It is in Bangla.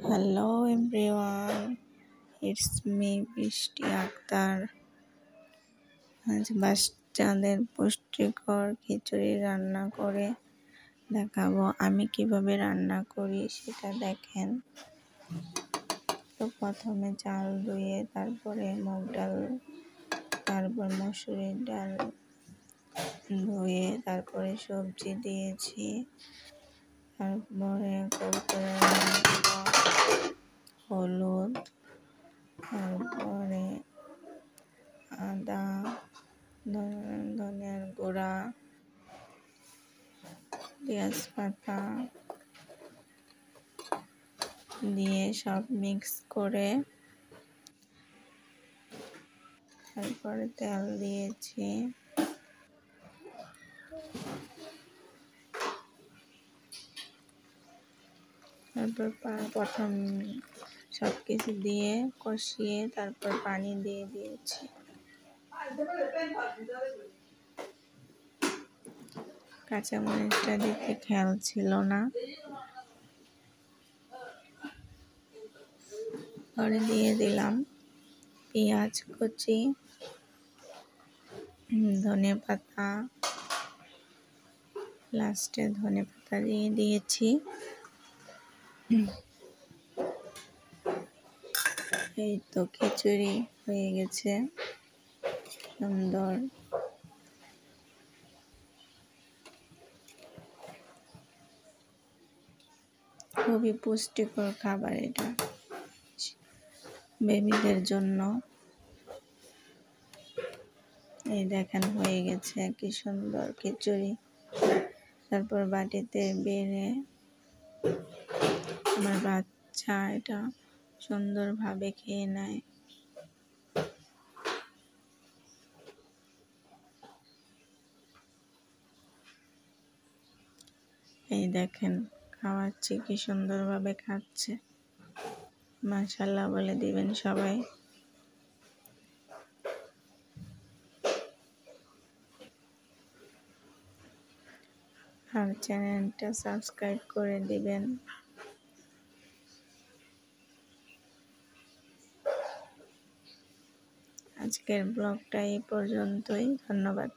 হ্যালো এভরিওয়ান, ইটস মি বৃষ্টি আক্তার। আজ বাচ্চাদের পুষ্টিকর খিচুড়ি রান্না করে দেখাবো। আমি কিভাবে রান্না করি সেটা দেখেন। তো প্রথমে চাল ধুয়ে, তারপরে মুগ ডাল, তারপর মসুরির ডাল ধুয়ে, তারপরে সবজি দিয়েছি, তারপরে হলুদ, তারপরে আদা, ধনিয়ার গুঁড়া, পেঁয়াজ পাতা দিয়ে সব মিক্স করে তারপরে তেল দিয়েছি। তারপর প্রথম সব কিছু দিয়ে কষিয়ে তারপর পানি দিয়ে দিয়েছি। কাঁচামরিচটা দিতে খেয়াল ছিল না, পরে দিয়ে দিলাম পেঁয়াজ কুচি, ধনে পাতা, লাস্টে ধনে পাতা দিয়ে দিয়েছি। এই তো খিচুড়ি হয়ে গেছে সুন্দর। খুবই পুষ্টিকর খাবার এটা বেবিদের জন্য। এই দেখেন হয়ে গেছে কি সুন্দর খিচুড়ি। তারপর বাটিতে বেড়ে আমার বাচ্চা এটা সুন্দরভাবে খেয়ে নেয়। এই দেখেন খাওয়াচ্ছি, কি সুন্দরভাবে খাচ্ছে। মাশাআল্লাহ বলে দিবেন সবাই। আর চ্যানেলটা সাবস্ক্রাইব করে দিবেন। আজকের ব্লগটা এই পর্যন্তই। ধন্যবাদ।